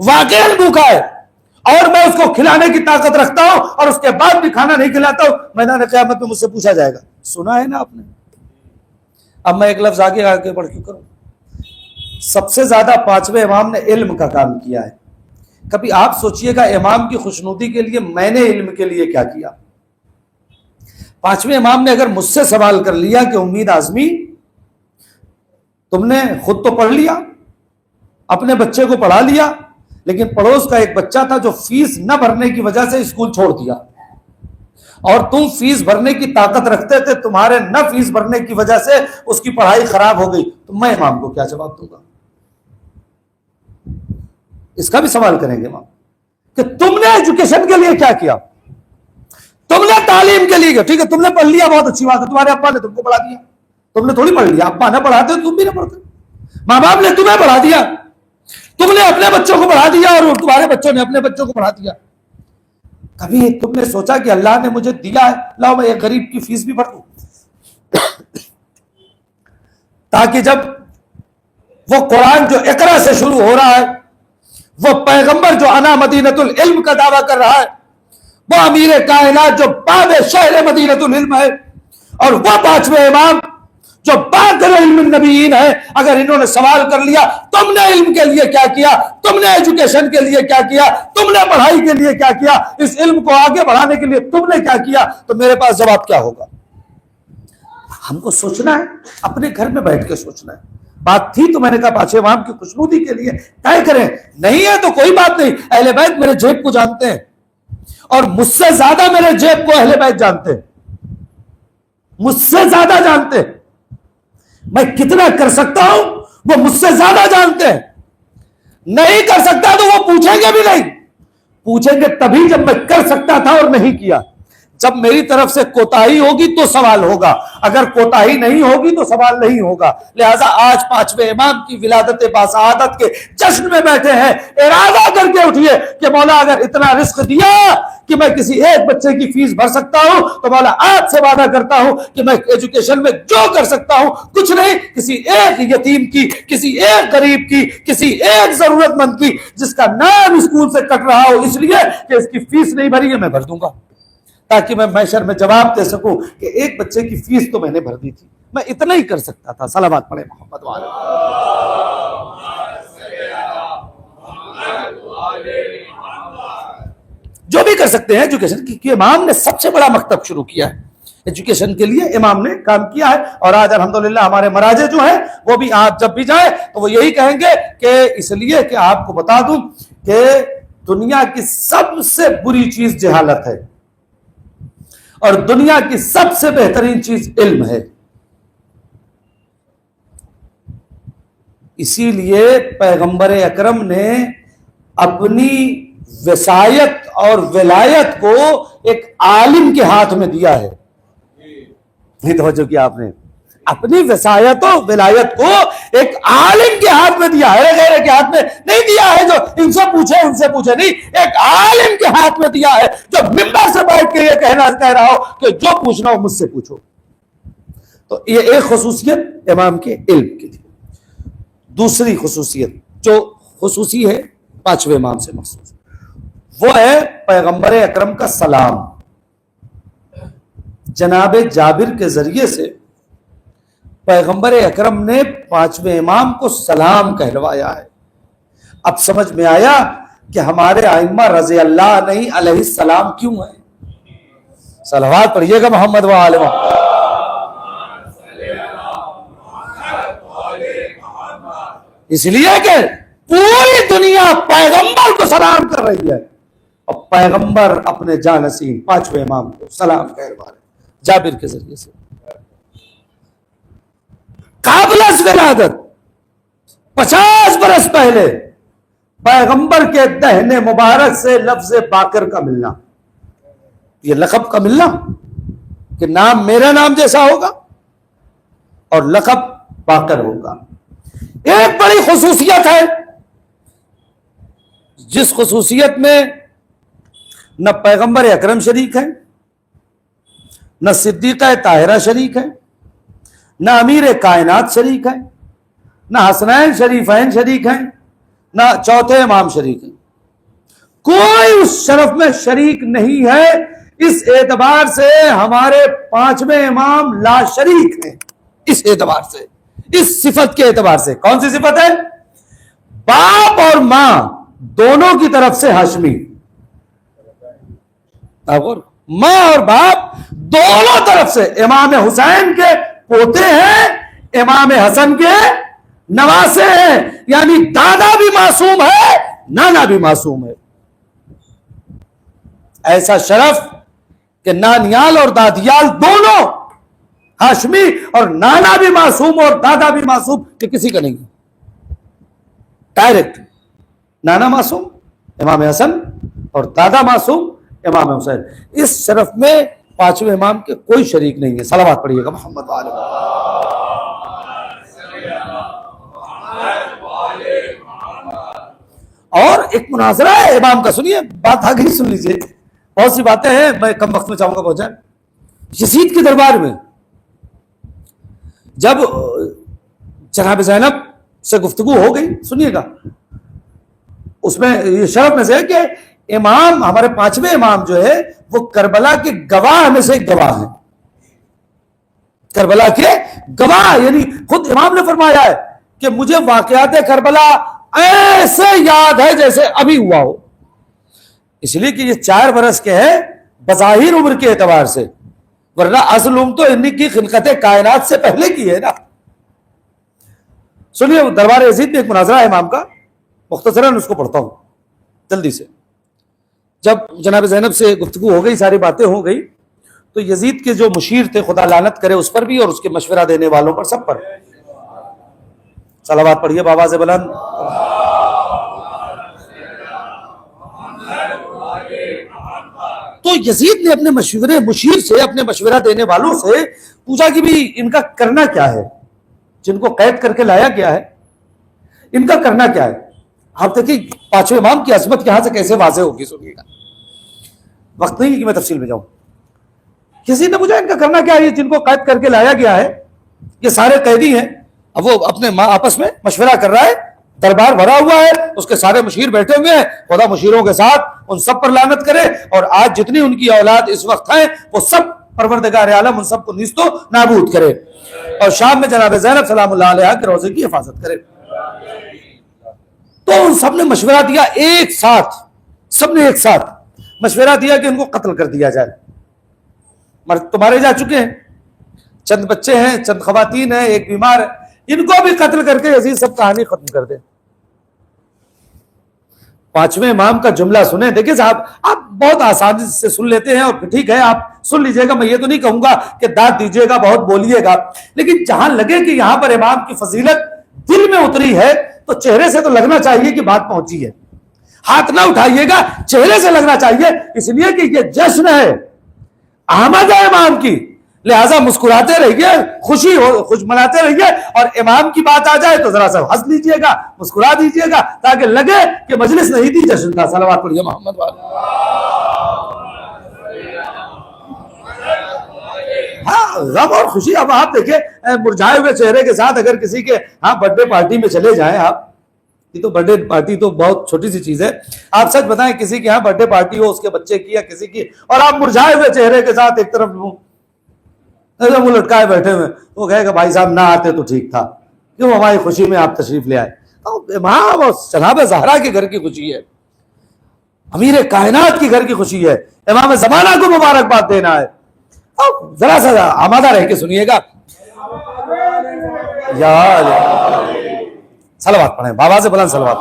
واقعاً بھوکا ہے اور میں اس کو کھلانے کی طاقت رکھتا ہوں اور اس کے بعد بھی کھانا نہیں کھلاتا ہوں، میدان قیامت میں مجھ سے پوچھا جائے گا. سنا ہے نا آپ نے؟ اب میں ایک لفظ آگے بڑھ کے کروں. سب سے زیادہ 5ویں امام نے علم کا کام کیا ہے. کبھی آپ سوچئے گا امام کی خوشنودی کے لیے میں نے علم کے لیے کیا کیا. پانچویں امام نے اگر مجھ سے سوال کر لیا کہ امید اعظمی تم نے خود تو پڑھ لیا، اپنے بچے کو پڑھا لیا، لیکن پڑوس کا ایک بچہ تھا جو فیس نہ بھرنے کی وجہ سے اسکول چھوڑ دیا، اور تم فیس بھرنے کی طاقت رکھتے تھے، تمہارے نہ فیس بھرنے کی وجہ سے اس کی پڑھائی خراب ہو گئی، تو میں امام کو کیا جواب دوں گا؟ اس کا بھی سوال کریں گے امام کہ تم نے ایجوکیشن کے لیے کیا کیا، تم نے تعلیم کے لیے کیا؟ ٹھیک ہے تم نے پڑھ لیا، بہت اچھی بات ہے، تمہارے ابا نے تم کو پڑھا دیا، تم نے تھوڑی پڑھ لیا، ابا نہ پڑھاتے تم بھی نہ پڑھتے، ماں باپ نے تمہیں پڑھا دیا، تم نے اپنے بچوں کو پڑھا دیا اور تمہارے بچوں نے اپنے بچوں کو پڑھا دیا۔ کبھی تم نے سوچا کہ اللہ نے مجھے دیا ہے، لاؤ میں ایک غریب کی فیس بھی بھر دوں، تاکہ جب وہ قرآن جو اقرا سے شروع ہو رہا ہے، وہ پیغمبر جو انا مدینۃ العلم کا دعویٰ کر رہا ہے، وہ امیر کائنات جو باب شہر مدینۃ العلم ہے، اور وہ پانچویں امام جو باقر علم النبیین ہے، اگر انہوں نے سوال کر لیا تم نے علم کے لیے کیا کیا، تم نے ایجوکیشن کے لیے کیا کیا، تم نے پڑھائی کے لیے کیا کیا، اس علم کو آگے بڑھانے کے لیے تم نے کیا کیا، تو میرے پاس جواب کیا ہوگا؟ ہم کو سوچنا ہے، اپنے گھر میں بیٹھ کے سوچنا ہے۔ بات تھی تو میں نے کہا پانچویں امام کی خوشنودی کے لیے طے کریں، نہیں ہے تو کوئی بات نہیں، اہل بیت میرے جیب کو جانتے ہیں، اور مجھ سے زیادہ میرے جیب کو اہل بیت جانتے ہیں، مجھ سے زیادہ جانتے ہیں، میں کتنا کر سکتا ہوں وہ مجھ سے زیادہ جانتے ہیں، نہیں کر سکتا تو وہ پوچھیں گے بھی نہیں، پوچھیں گے تبھی جب میں کر سکتا تھا اور نہیں کیا۔ جب میری طرف سے کوتاہی ہوگی تو سوال ہوگا، اگر کوتاہی نہیں ہوگی تو سوال نہیں ہوگا۔ لہذا آج پانچویں امام کی ولادت باسعادت کے جشن میں بیٹھے ہیں، ارادہ کر کے اٹھیے کہ مولا اگر اتنا رزق دیا کہ میں کسی ایک بچے کی فیس بھر سکتا ہوں تو مولا آج سے وعدہ کرتا ہوں کہ میں ایجوکیشن میں جو کر سکتا ہوں، کچھ نہیں، کسی ایک یتیم کی، کسی ایک غریب کی، کسی ایک ضرورت مند کی جس کا نام اسکول سے کٹ رہا ہو اس لیے کہ اس کی فیس نہیں بھری ہے، میں بھر دوں گا، تاکہ میں محشر میں جواب دے سکوں کہ ایک بچے کی فیس تو میں نے بھر دی تھی، میں اتنا ہی کر سکتا تھا۔ صلوات پڑھے محمد والے۔ جو بھی کر سکتے ہیں ایجوکیشن کی، امام نے سب سے بڑا مکتب شروع کیا ہے ایجوکیشن کے لیے، امام نے کام کیا ہے، اور آج الحمدللہ ہمارے مراجع جو ہیں وہ بھی آپ جب بھی جائیں تو وہ یہی کہیں گے کہ اس لیے کہ آپ کو بتا دوں کہ دنیا کی سب سے بری چیز جہالت ہے، اور دنیا کی سب سے بہترین چیز علم ہے۔ اسی لیے پیغمبر اکرم نے اپنی وصایت اور ولایت کو ایک عالم کے ہاتھ میں دیا ہے۔ نہیں توجہ کیا آپ نے؟ اپنی وصایت و ولایت کو ایک عالم کے ہاتھ میں دیا ہے، غیر کے ہاتھ میں نہیں دیا ہے جو ان سے پوچھے نہیں، ایک عالم کے ہاتھ میں دیا ہے جو ممبر سے بیٹھ کے یہ کہہ رہا ہو کہ جو پوچھنا ہو مجھ سے پوچھو۔ تو یہ ایک خصوصیت امام کے علم کی تھی۔ دوسری خصوصیت جو خصوصی ہے پانچویں امام سے مخصوص، وہ ہے پیغمبر اکرم کا سلام۔ جناب جابر کے ذریعے سے پیغمبر اکرم نے پانچویں امام کو سلام کہلوایا ہے۔ اب سمجھ میں آیا کہ ہمارے ائمہ رضی اللہ نہیں علیہ السلام کیوں ہیں۔ صلوات پڑھیے گا محمد و آل محمد۔ اس لیے کہ پوری دنیا پیغمبر کو سلام کر رہی ہے، اور پیغمبر اپنے جانشین پانچویں امام کو سلام کہلوا رہے جابر کے ذریعے سے۔ قابل ولادت 50 برس پہلے پیغمبر کے دہنے مبارک سے لفظ باقر کا ملنا، یہ لقب کا ملنا کہ نام میرا نام جیسا ہوگا اور لقب باقر ہوگا، ایک بڑی خصوصیت ہے، جس خصوصیت میں نہ پیغمبر اکرم شریک ہے، نہ صدیقہ طاہرہ شریک ہے، نہ امیر کائنات شریک ہے، نہ حسنین شریفین شریک ہیں، نہ چوتھے امام شریک ہیں، کوئی اس شرف میں شریک نہیں ہے۔ اس اعتبار سے ہمارے پانچویں امام لا شریک ہیں، اس اعتبار سے، اس صفت کے اعتبار سے۔ کون سی صفت ہے؟ باپ اور ماں دونوں کی طرف سے ہاشمی، ماں اور باپ دونوں طرف سے امام حسین کے پوتے ہیں, امام حسن کے نواسے ہیں, یعنی دادا بھی معصوم ہے, نانا بھی معصوم ہے. ایسا شرف کہ نانیال اور دادیال دونوں ہاشمی, اور نانا بھی معصوم اور دادا بھی معصوم, کہ کسی کا نہیں. ڈائریکٹ نانا معصوم امام حسن اور دادا معصوم امام حسین. اس شرف میں پانچویں امام کے کوئی شریک نہیں ہے. صلوات پڑھیے گا محمد وعلی اور ایک مناظرہ ہے امام کا. سنیے, بات آگے سن لیجیے, بہت سی باتیں ہیں, میں کم وقت میں چاہوں گا پہنچائیں. یزید کے دربار میں جب جناب زینب سے گفتگو ہو گئی, سنیے گا, اس میں یہ شرف میں سے ہے کہ امام, ہمارے پانچویں امام جو ہے وہ کربلا کے گواہ میں سے ایک گواہ ہیں. کربلا کے گواہ, یعنی خود امام نے فرمایا ہے کہ مجھے واقعات کربلا ایسے یاد ہے جیسے ابھی ہوا ہو. اس لیے کہ یہ 4 برس کے ہیں بظاہر عمر کے اعتبار سے, ورنہ اصل عمر تو انہی کی خلقت کائنات سے پہلے کی ہے نا. سنیے, دربار یزید میں ایک مناظرہ ہے امام کا, مختصراً اس کو پڑھتا ہوں جلدی سے. جب جناب زینب سے گفتگو ہو گئی, ساری باتیں ہو گئی, تو یزید کے جو مشیر تھے, خدا لعنت کرے اس پر بھی اور اس کے مشورہ دینے والوں پر, سب پر صلوات پڑھیے بآواز بلند. تو یزید نے اپنے مشیر سے, اپنے مشورہ دینے والوں سے پوچھا کہ بھی ان کا کرنا کیا ہے, جن کو قید کر کے لایا گیا ہے ان کا کرنا کیا ہے. آپ دیکھیں پانچویں امام کی عظمت یہاں سے کیسے واضح ہوگی. سنیے گا, وقت نہیں کہ میں تفصیل میں جاؤں. کسی نے پوچھا ان کا کرنا کیا ہے, جن کو قید کر کے لایا گیا ہے, یہ سارے قیدی ہیں. اب وہ اپنے آپس میں مشورہ کر رہا ہے, دربار بھرا ہوا ہے, اس کے سارے مشیر بیٹھے ہوئے ہیں. خدا مشیروں کے ساتھ ان سب پر لعنت کرے, اور آج جتنی ان کی اولاد اس وقت ہیں وہ سب پروردگار عالم ان سب کو نیست و نابود کرے, اور شام میں جناب زینب سلام اللہ علیہ کے روزے کی حفاظت کرے. تو ان سب نے مشورہ دیا ایک ساتھ, سب نے ایک ساتھ مشورہ دیا کہ ان کو قتل کر دیا جائے. مرد تو مارے جا چکے ہیں, چند بچے ہیں, چند خواتین ہیں, ایک بیمار ہے, ان کو بھی قتل کر کے یزید سب کہانی ختم کر دیں. پانچویں امام کا جملہ سنیں. دیکھیں صاحب, آپ بہت آسانی سے سن لیتے ہیں, اور ٹھیک ہے آپ سن لیجئے گا, میں یہ تو نہیں کہوں گا کہ داد دیجئے گا, بہت بولیے گا, لیکن جہاں لگے کہ یہاں پر امام کی فضیلت دل میں اتری ہے تو چہرے سے تو لگنا چاہیے کہ بات پہنچی ہے. ہاتھ نہ اٹھائیے گا, چہرے سے لگنا چاہیے, اس لیے کہ یہ جشن ہے آمد ہے امام کی, لہذا مسکراتے رہیے, خوش مناتے رہیے, اور امام کی بات آ جائے تو ذرا سا ہنس لیجیے گا, مسکرا دیجیے گا, تاکہ لگے کہ مجلس نہیں تھی, جشن تھا. صلوات پڑھیے محمد والے. ہاں, غم اور خوشی. اب آپ دیکھیں مرجھائے ہوئے چہرے کے ساتھ اگر کسی کے برتھ ڈے پارٹی میں چلے جائیں آپ, یہ تو برتھ ڈے پارٹی تو بہت چھوٹی سی چیز ہے, آپ سچ بتائیں کسی کے یہاں برتھ ڈے پارٹی ہو, اس کے بچے کی یا کسی کی, اور آپ مرجھائے ہوئے چہرے کے ساتھ ایک طرف منہ لٹکائے بیٹھے ہوئے, وہ کہے کہ بھائی صاحب نہ آتے تو ٹھیک تھا, کیوں ہماری خوشی میں آپ تشریف لے آئے. امام اور جناب زہرا کے گھر کی خوشی ہے, امیر کائنات کے گھر کی خوشی ہے, امام زمانہ کو مبارکباد دینا ہے. ذرا سا آمادہ رہ کے سنیے گا. یا صلوات پڑھیں, بابا سے بلند صلوات.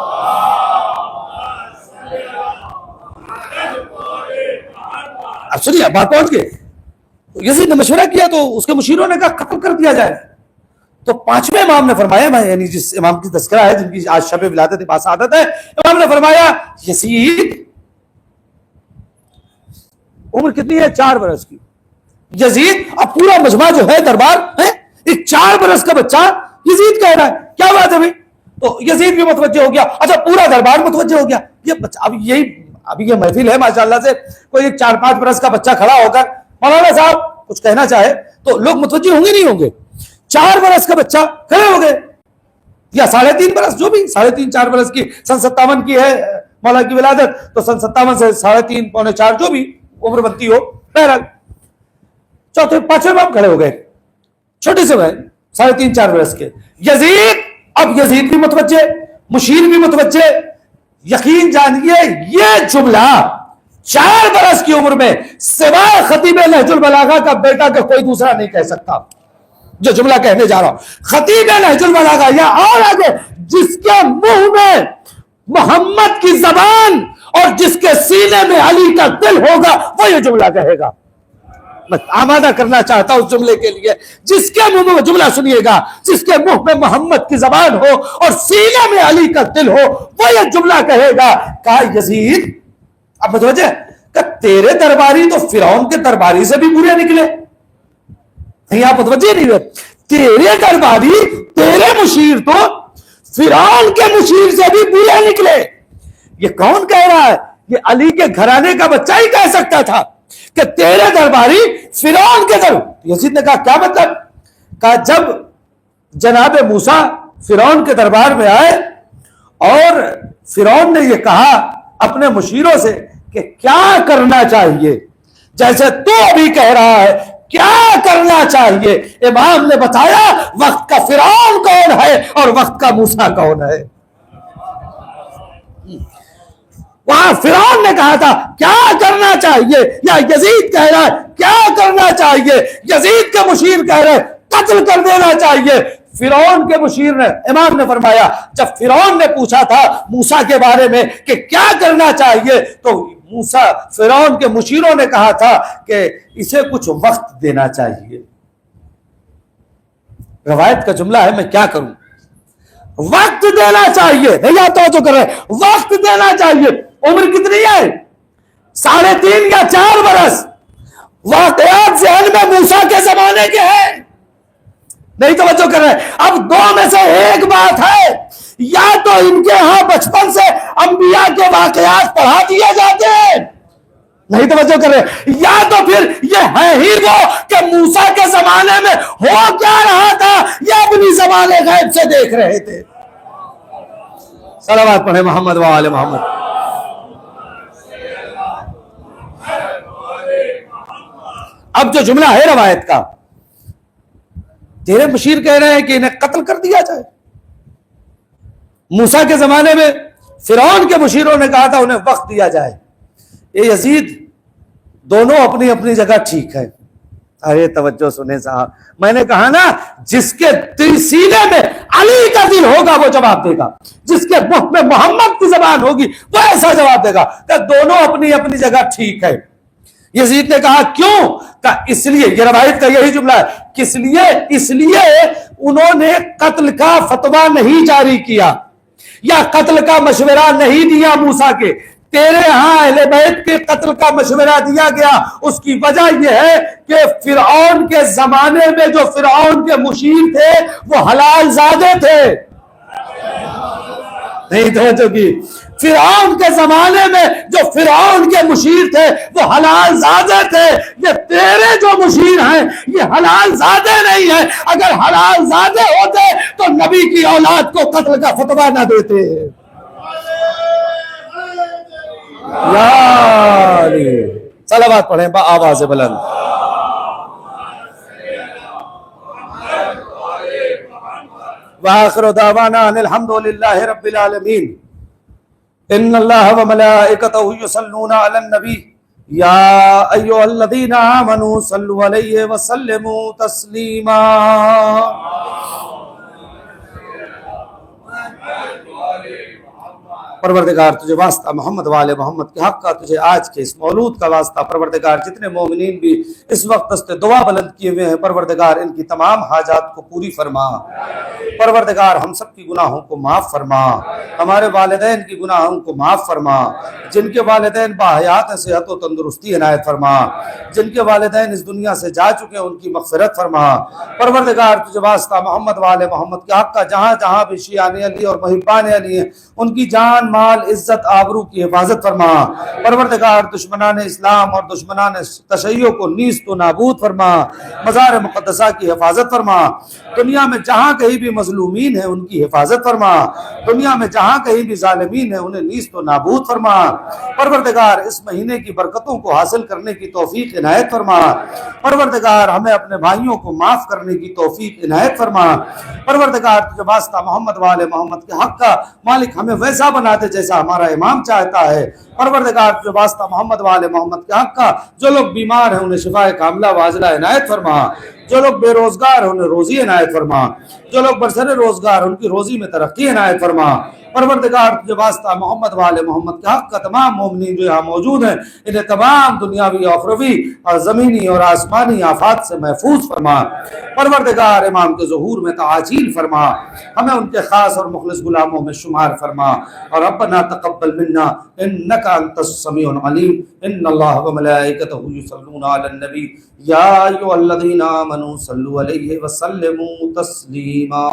اب سنیے, بات پہنچ گئے. یزید نے مشورہ کیا تو اس کے مشیروں نے کہا قتل کر دیا جائے. تو پانچویں امام نے فرمایا, میں یعنی جس امام کی تذکرہ ہے, جن کی آج شب ولادت باسعادت ہے, امام نے فرمایا یزید عمر کتنی ہے, 4 برس کی. یزید, اب پورا مجمع جو ہے دربار ہے, ایک 4 برس کا بچہ یزید کہہ رہا ہے, کیا بات ہے بھائی. تو یزید بھی متوجہ ہو گیا, اچھا پورا دربار متوجہ ہو گیا. یہ بچہ ابھی یہ محفل ہے ماشاءاللہ سے, کوئی 4-5 برس کا بچہ کھڑا ہو کر مولانا صاحب کچھ کہنا چاہے تو لوگ متوجہ ہوں گے نہیں ہوں گے. 4 برس کا بچہ کھڑے ہو گئے, یا 3.5 برس, جو بھی 3.5-4 برس کی, سن 57 کی ہے مولا کی ولادت, تو سن 57 سے 3.5-4 جو بھی عمر بنتی ہو, بہرحال چوتھے 5ویں امام کھڑے ہو گئے, چھوٹے سے بھائی 3.5-4 برس کے. یزید, اب یزید بھی متوجہ, مشیر بھی متوجہ. یقین جانیے یہ جملہ 4 برس کی عمر میں سوائے خطیب نہج البلاغہ کا بیٹا کا کوئی دوسرا نہیں کہہ سکتا جو جملہ کہنے جا رہا ہوں. خطیب نہج البلاغہ یا اور آگے جس کے منہ میں محمد کی زبان اور جس کے سینے میں علی کا دل ہوگا وہ یہ جملہ کہے گا. میں آمادہ کرنا چاہتا ہوں اس جملے کے لیے. جس کے منہ میں جملہ سنیے گا, جس کے منہ میں محمد کی زبان ہو اور سینے میں علی کا دل ہو وہ یہ جملہ کہے گا. کہا یزید, اب متوجہ کہ تیرے درباری تو فرعون کے درباری سے بھی برے نکلے. نہیں آپ متوجہ نہیں ہوئے, تیرے درباری تیرے مشیر تو فرعون کے مشیر سے بھی برے نکلے. یہ کون کہہ رہا ہے؟ یہ علی کے گھرانے کا بچہ ہی کہہ سکتا تھا کہ تیرے درباری فرعون کے در. یزید نے کہا کیا مطلب؟ کہا جب جناب موسیٰ فرعون کے دربار میں آئے اور فرعون نے یہ کہا اپنے مشیروں سے کہ کیا کرنا چاہیے, جیسے تو ابھی کہہ رہا ہے کیا کرنا چاہیے, امام نے بتایا وقت کا فرعون کون ہے اور وقت کا موسیٰ کون ہے. وہاں فرعون نے کہا تھا کیا کرنا چاہیے, یا یزید کہہ رہا ہے کیا کرنا چاہیے. یزید کے مشیر کہہ رہے قتل کر دینا چاہیے. فرعون کے مشیر نے, امام نے فرمایا جب فرعون نے پوچھا تھا موسیٰ کے بارے میں کہ کیا کرنا چاہیے تو موسیٰ فرعون کے مشیروں نے کہا تھا کہ اسے کچھ وقت دینا چاہیے. روایت کا جملہ ہے, میں کیا کروں, وقت دینا چاہیے. نہیں آتا جو کر رہے, وقت دینا چاہیے. عمر کتنی ہے؟ 3.5 یا 4 برس. واقعات ذہن میں موسیٰ کے زمانے کے ہیں, نہیں توجہ کر رہے. اب 2 میں سے ایک بات ہے, یا تو ان کے ہاں بچپن سے انبیاء کے واقعات پڑھا دیے جاتے ہیں, نہیں توجہ کر رہے, یا تو پھر یہ ہے ہی وہ کہ موسیٰ کے زمانے میں ہو کیا رہا تھا یہ اپنی زمانے غیب سے دیکھ رہے تھے. صلوات پڑھیں محمد و آل محمد. اب جو جملہ ہے روایت کا, تیرے مشیر کہہ رہے ہیں کہ انہیں قتل کر دیا جائے. موسیٰ کے زمانے میں فرعون کے مشیروں نے کہا تھا انہیں وقت دیا جائے. اے یزید, دونوں اپنی اپنی جگہ ٹھیک ہے. ارے توجہ سنیں صاحب, میں نے کہا نا جس کے سینے میں علی کا دل ہوگا وہ جواب دے گا, جس کے منہ میں محمد کی زبان ہوگی وہ ایسا جواب دے گا کہ دونوں اپنی اپنی جگہ ٹھیک ہے. یزید نے کہا کیوں؟ کہا اس لیے, یہ روایت کا یہی جملہ ہے, کس لیے؟ اس لیے انہوں نے قتل کا فتویٰ نہیں جاری کیا یا قتل کا مشورہ نہیں دیا موسیٰ کے. تیرے ہاں اہل بیت کے قتل کا مشورہ دیا گیا. اس کی وجہ یہ ہے کہ فرعون کے زمانے میں جو فرعون کے مشیر تھے وہ حلال زادے تھے. نہیں توجہ کی, فرعون کے زمانے میں جو فرعون کے مشیر تھے وہ حلال زادے تھے. یہ تیرے جو مشیر ہیں یہ حلال زادے نہیں ہیں. اگر حلال زادے ہوتے تو نبی کی اولاد کو قتل کا فتویٰ نہ دیتے. یا علی, صلوات پڑھیں با آواز بلند. وآخر دعوانا ان الحمد للہ رب العالمین. ان اللہ وملائکتہ یصلون علی النبی یا ایھا الذین آمنوا صلوا علیہ وسلموا تسلیما. پروردگار تجھے واسطہ محمد والے محمد کے حق کا, تجھے آج کے اس مولود کا واسطہ. پروردگار جتنے مومنین بھی اس وقت دست دعا بلند کیے ہوئے ہیں پروردگار ان کی تمام حاجات کو پوری فرما. پروردگار ہم سب کی گناہوں کو معاف فرما, ہمارے والدین کی گناہوں کو معاف فرما. جن کے والدین باحیات صحت و تندرستی عنایت فرما, جن کے والدین اس دنیا سے جا چکے ہیں ان کی مغفرت فرما. پروردگار تجھے واسطہ محمد والے محمد کے حق کا جہاں جہاں بھی شیعان علی اور محبان علی ہیں ان کی جان مال عزت آبرو کی حفاظت فرما. پروردگار دشمنان اسلام اور دشمنان تشیع کو نیست و نابود فرما. مزار مقدسہ کی حفاظت فرما. دنیا میں جہاں کہیں بھی مظلوم مظلومین ہیں ان کی حفاظت فرما، دنیا میں جہاں کہیں بھی ظالمین ہیں انہیں نیست و نابود فرما۔ پروردگار اس مہینے کی برکتوں کو حاصل کرنے کی توفیق عنایت فرما۔ پروردگار ہمیں اپنے بھائیوں کو معاف کرنے کی توفیق عنایت فرما۔ پروردگار تجھے واسطہ محمد والے محمد کے حق کا مالک ہمیں ویسا بنا دے جیسا ہمارا امام چاہتا ہے۔ پروردگار تجھے واسطہ محمد والے محمد کے حق کا جو لوگ بیمار ہیں انہیں شفاء کاملہ واجلہ عنایت فرما، جو لوگ بے روزگار ہیں انہیں روزی عنایت فرما، جو لوگ برسر روزگار ان کی روزی میں ترقی عنایت فرما۔ پروردگار تجھے واسطہ محمد والے محمد کے حق کا تمام مومنین جو یہاں موجود ہیں انہیں تمام دنیاوی اخروی اور زمینی اور آسمانی آفات سے محفوظ فرما۔ پروردگار امام کے ظہور میں تعاجیل فرما، ہمیں ان کے خاص اور مخلص غلاموں میں شمار فرما۔ اور ربنا تقبل منا انک انت السمیع العلیم، ان اللہ وملائکتہ یصلون علی النبی یا ایھا الذین آمنوا صلوا علیہ وسلموا تسلیما۔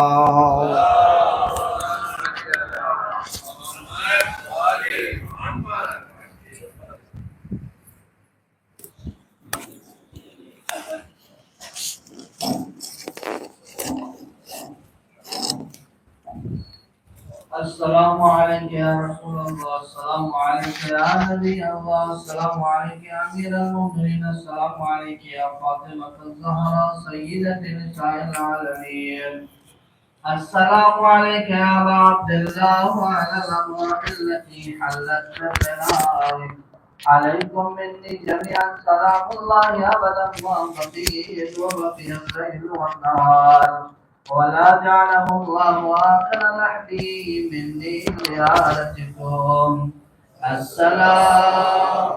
السلام علیکم یا رسول اللہ، السلام علیکم یا نبی اللہ، السلام علیکم یا امیر المؤمنین، السلام علیکم یا فاطمہ الزہرا سیدۃ نساء العالمین، السلام علیکم یا ابا عبداللہ وعلی الاموات التي حلت بنارک، علیکم منی جميعا سلام اللہ ابدا ما بقیت وبقی الليل والنهار، ولا جعله الله آخر لحدي مني زيارتكم، السلام